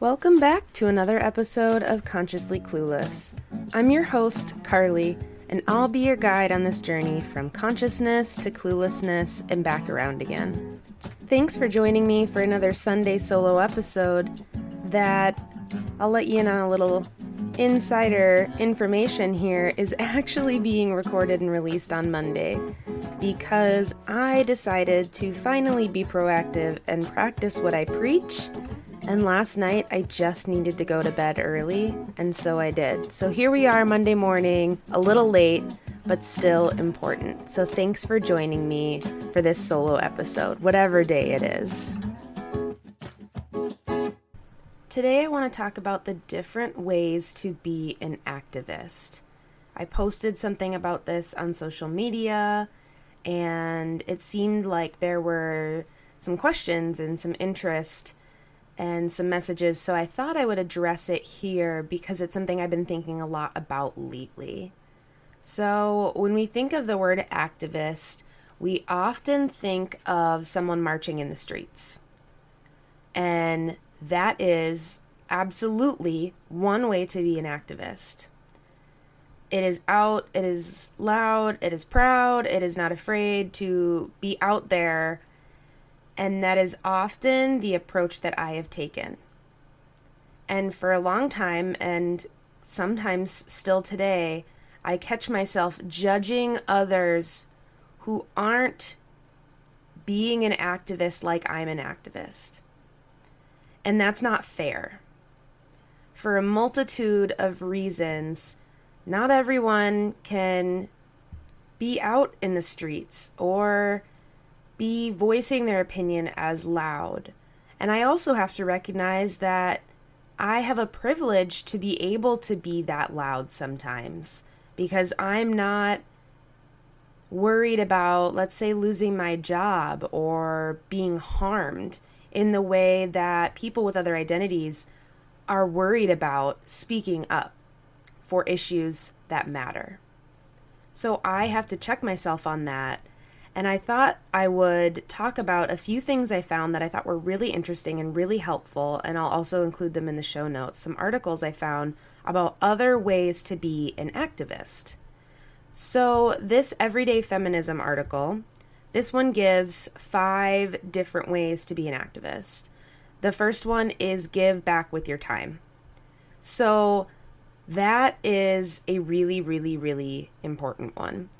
Welcome back to another episode of Consciously Clueless. I'm your host, Carly, and I'll be your guide on this journey from consciousness to cluelessness and back around again. Thanks for joining me for another Sunday solo episode that I'll let you in on a little insider information here is actually being recorded and released on Monday because I decided to finally be proactive and practice what I preach. And last night, I just needed to go to bed early, and so I did. So here we are Monday morning, a little late, but still important. So thanks for joining me for this solo episode, whatever day it is. Today, I want to talk about the different ways to be an activist. I posted something about this on social media, and it seemed like there were some questions and some interest and some messages, so I thought I would address it here because it's something I've been thinking a lot about lately. So when we think of the word activist, we often think of someone marching in the streets. And that is absolutely one way to be an activist. It is out, it is loud, it is proud, it is not afraid to be out there. And that is often the approach that I have taken. And for a long time, and sometimes still today, I catch myself judging others who aren't being an activist like I'm an activist. And that's not fair. For a multitude of reasons, not everyone can be out in the streets or be voicing their opinion as loud. And I also have to recognize that I have a privilege to be able to be that loud sometimes because I'm not worried about, let's say, losing my job or being harmed in the way that people with other identities are worried about speaking up for issues that matter. So I have to check myself on that. And I thought I would talk about a few things I found that I thought were really interesting and really helpful, and I'll also include them in the show notes. Some articles I found about other ways to be an activist. So this Everyday Feminism article, this one gives 5 different ways to be an activist. The first one is give back with your time. So that is a really, really, really important one.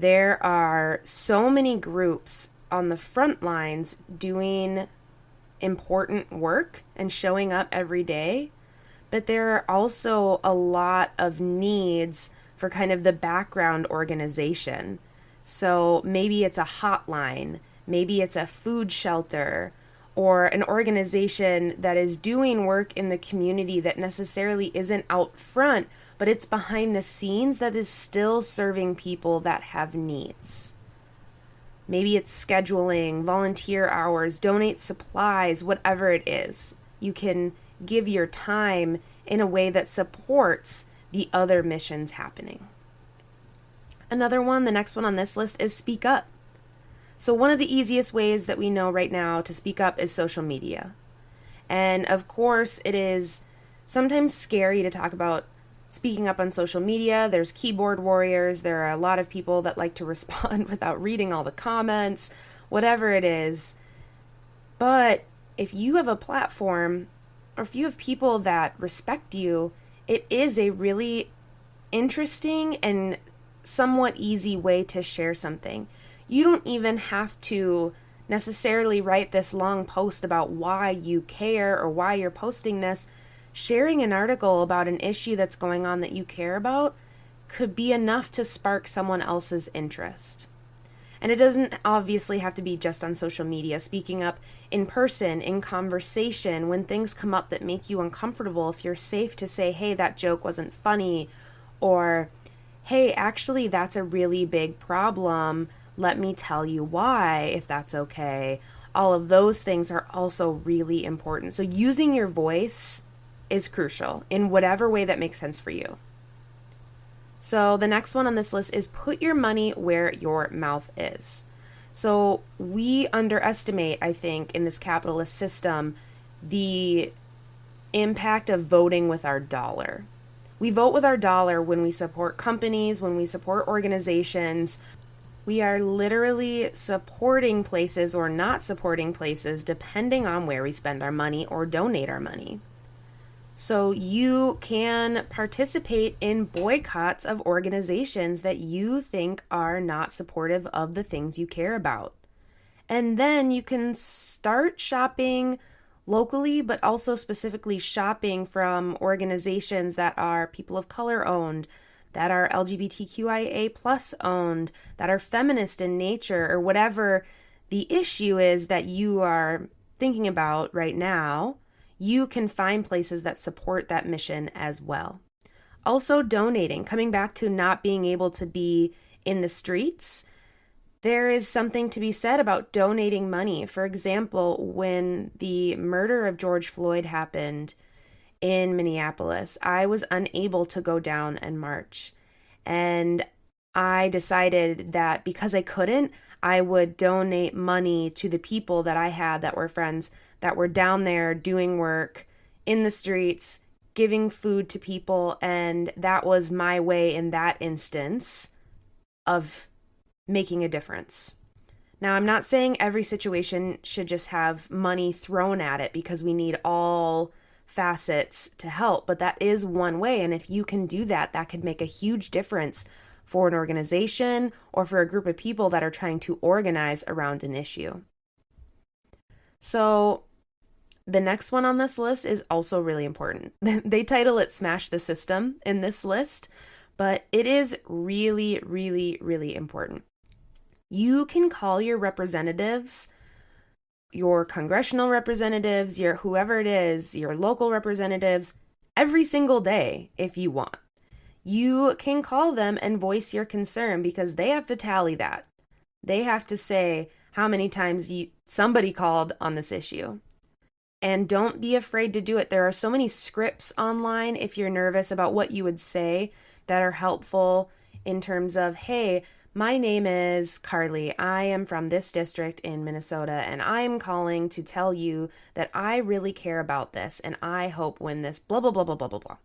There are so many groups on the front lines doing important work and showing up every day, but there are also a lot of needs for kind of the background organization. So maybe it's a hotline, maybe it's a food shelter, or an organization that is doing work in the community that necessarily isn't out front, but it's behind the scenes that is still serving people that have needs. Maybe it's scheduling, volunteer hours, donate supplies, whatever it is. You can give your time in a way that supports the other missions happening. Another one, the next one on this list, is speak up. So one of the easiest ways that we know right now to speak up is social media. And of course, it is sometimes scary to talk about speaking up on social media. There's keyboard warriors. There are a lot of people that like to respond without reading all the comments, whatever it is. But if you have a platform, or if you have people that respect you, it is a really interesting and somewhat easy way to share something. You don't even have to necessarily write this long post about why you care or why you're posting this. Sharing an article about an issue that's going on that you care about could be enough to spark someone else's interest. And it doesn't obviously have to be just on social media. Speaking up in person, in conversation, when things come up that make you uncomfortable, if you're safe to say, hey, that joke wasn't funny, or hey, actually, that's a really big problem. Let me tell you why, if that's okay. All of those things are also really important. So using your voice is crucial in whatever way that makes sense for you. So the next one on this list is put your money where your mouth is. So we underestimate, I think, in this capitalist system, the impact of voting with our dollar. We vote with our dollar when we support companies, when we support organizations. We are literally supporting places or not supporting places depending on where we spend our money or donate our money. So you can participate in boycotts of organizations that you think are not supportive of the things you care about. And then you can start shopping locally, but also specifically shopping from organizations that are people of color owned, that are LGBTQIA plus owned, that are feminist in nature, or whatever the issue is that you are thinking about right now. You can find places that support that mission as well. Also, donating, coming back to not being able to be in the streets. There is something to be said about donating money. For example, when the murder of George Floyd happened in Minneapolis, I was unable to go down and march. And I decided that because I couldn't, I would donate money to the people that I had that were friends that were down there doing work in the streets, giving food to people. And that was my way in that instance of making a difference. Now, I'm not saying every situation should just have money thrown at it because we need all facets to help, but that is one way. And if you can do that, that could make a huge difference for an organization or for a group of people that are trying to organize around an issue. So the next one on this list is also really important. They title it Smash the System in this list, but it is really, really, really important. You can call your representatives, your congressional representatives, your whoever it is, your local representatives, every single day if you want. You can call them and voice your concern because they have to tally that. They have to say how many times somebody called on this issue. And don't be afraid to do it. There are so many scripts online if you're nervous about what you would say that are helpful in terms of, hey, my name is Carly. I am from this district in Minnesota, and I'm calling to tell you that I really care about this, and I hope when this blah, blah, blah, blah, blah, blah, blah.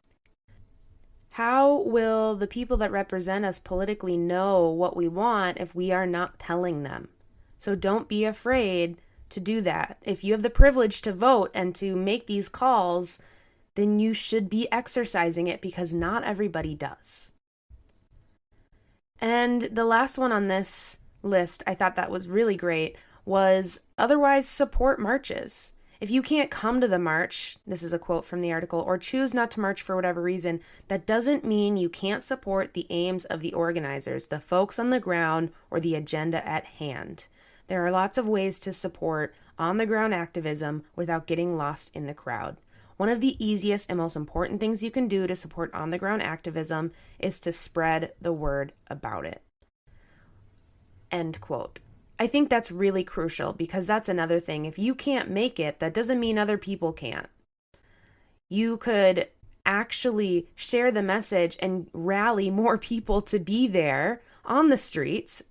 How will the people that represent us politically know what we want if we are not telling them? So don't be afraid to do that. If you have the privilege to vote and to make these calls, then you should be exercising it because not everybody does. And the last one on this list, I thought that was really great, was otherwise support marches. If you can't come to the march, this is a quote from the article, or choose not to march for whatever reason, that doesn't mean you can't support the aims of the organizers, the folks on the ground, or the agenda at hand. There are lots of ways to support on-the-ground activism without getting lost in the crowd. One of the easiest and most important things you can do to support on-the-ground activism is to spread the word about it. End quote. I think that's really crucial because that's another thing. If you can't make it, that doesn't mean other people can't. You could actually share the message and rally more people to be there on the streets,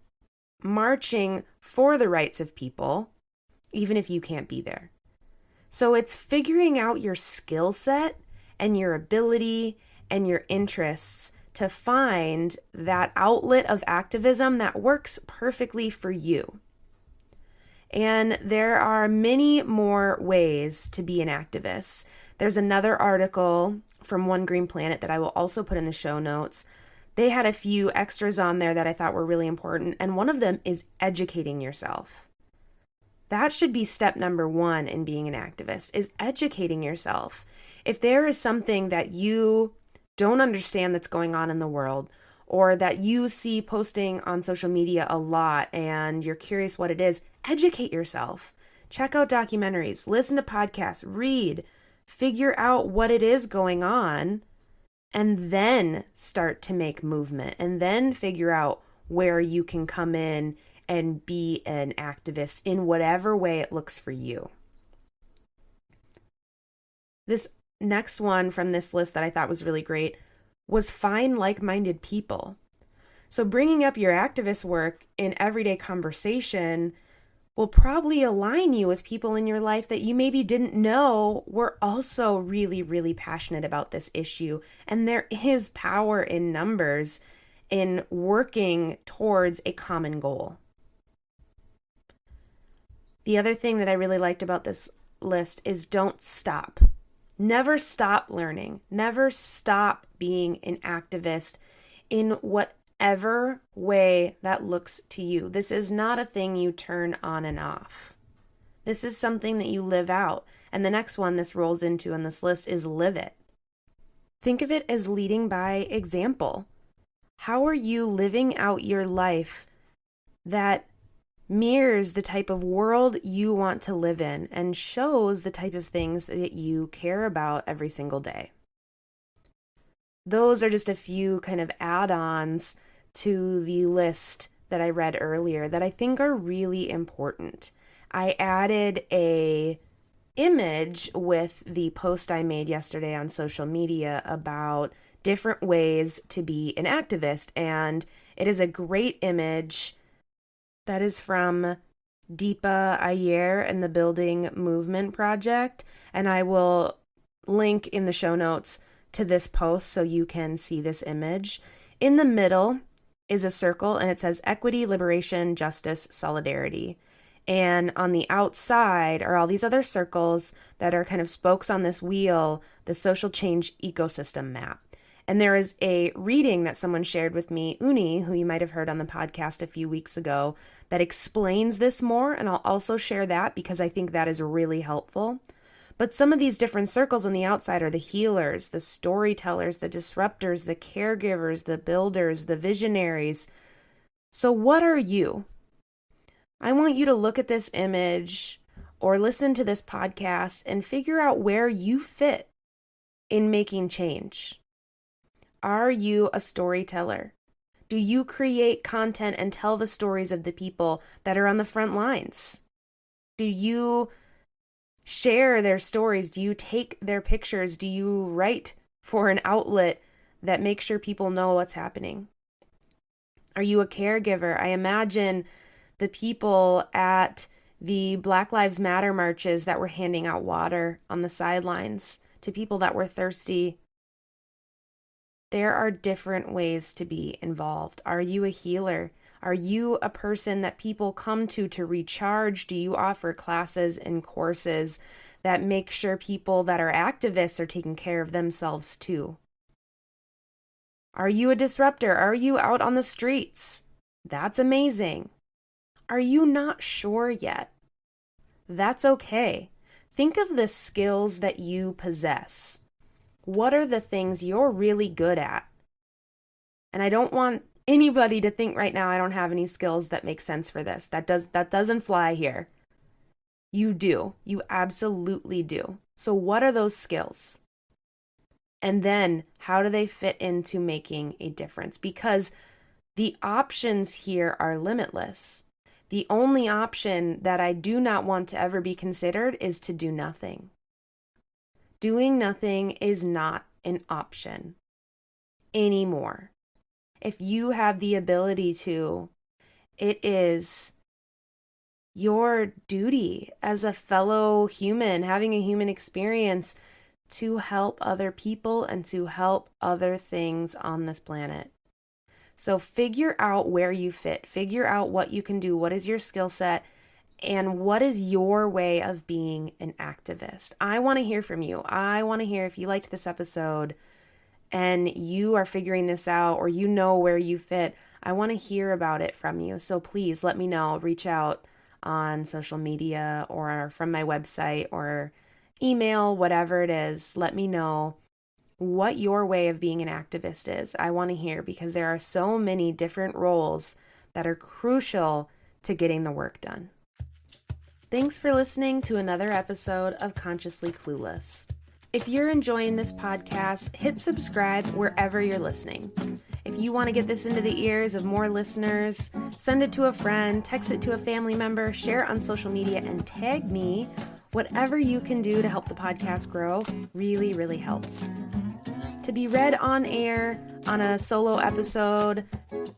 marching for the rights of people, even if you can't be there. So it's figuring out your skill set and your ability and your interests to find that outlet of activism that works perfectly for you. And there are many more ways to be an activist. There's another article from One Green Planet that I will also put in the show notes. They had a few extras on there that I thought were really important, and one of them is educating yourself. That should be step number one in being an activist, is educating yourself. If there is something that you don't understand that's going on in the world, or that you see posting on social media a lot and you're curious what it is, educate yourself. Check out documentaries, listen to podcasts, read, figure out what it is going on, and then start to make movement, and then figure out where you can come in and be an activist in whatever way it looks for you. This next one from this list that I thought was really great was find like-minded people. So bringing up your activist work in everyday conversation will probably align you with people in your life that you maybe didn't know were also really, really passionate about this issue. And there is power in numbers in working towards a common goal. The other thing that I really liked about this list is don't stop. Never stop learning. Never stop being an activist in whatever way that looks to you. This is not a thing you turn on and off. This is something that you live out. And the next one this rolls into on this list is live it. Think of it as leading by example. How are you living out your life that mirrors the type of world you want to live in and shows the type of things that you care about every single day? Those are just a few kind of add-ons to the list that I read earlier that I think are really important. I added a image with the post I made yesterday on social media about different ways to be an activist, and it is a great image that is from Deepa Iyer and the Building Movement Project, and I will link in the show notes to this post so you can see this image. In the middle is a circle, and it says equity, liberation, justice, solidarity. And on the outside are all these other circles that are kind of spokes on this wheel, the social change ecosystem map. And there is a reading that someone shared with me, Uni, who you might have heard on the podcast a few weeks ago, that explains this more. And I'll also share that because I think that is really helpful. But some of these different circles on the outside are the healers, the storytellers, the disruptors, the caregivers, the builders, the visionaries. So what are you? I want you to look at this image or listen to this podcast and figure out where you fit in making change. Are you a storyteller? Do you create content and tell the stories of the people that are on the front lines? Do you share their stories? Do you take their pictures? Do you write for an outlet that makes sure people know what's happening? Are you a caregiver? I imagine the people at the Black Lives Matter marches that were handing out water on the sidelines to people that were thirsty. There are different ways to be involved. Are you a healer? Are you a person that people come to recharge? Do you offer classes and courses that make sure people that are activists are taking care of themselves too? Are you a disruptor? Are you out on the streets? That's amazing. Are you not sure yet? That's okay. Think of the skills that you possess. What are the things you're really good at? And I don't want anybody to think right now I don't have any skills that make sense for this. That doesn't fly here. You do. You absolutely do. So what are those skills? And then how do they fit into making a difference? Because the options here are limitless. The only option that I do not want to ever be considered is to do nothing. Doing nothing is not an option anymore. If you have the ability to, it is your duty as a fellow human, having a human experience, to help other people and to help other things on this planet. So figure out where you fit. Figure out what you can do. What is your skill set? And what is your way of being an activist? I want to hear from you. I want to hear if you liked this episode and you are figuring this out or you know where you fit. I want to hear about it from you. So please let me know. Reach out on social media or from my website or email, whatever it is. Let me know what your way of being an activist is. I want to hear because there are so many different roles that are crucial to getting the work done. Thanks for listening to another episode of Consciously Clueless. If you're enjoying this podcast, hit subscribe wherever you're listening. If you want to get this into the ears of more listeners, send it to a friend, text it to a family member, share it on social media, and tag me. Whatever you can do to help the podcast grow really, really helps. To be read on air on a solo episode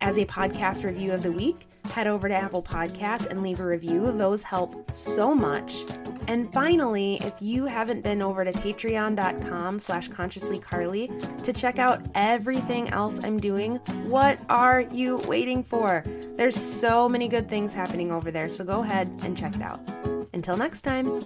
as a podcast review of the week, head over to Apple Podcasts and leave a review. Those help so much. And finally, if you haven't been over to patreon.com/consciouslycarly to check out everything else I'm doing, what are you waiting for? There's so many good things happening over there, so go ahead and check it out. Until next time.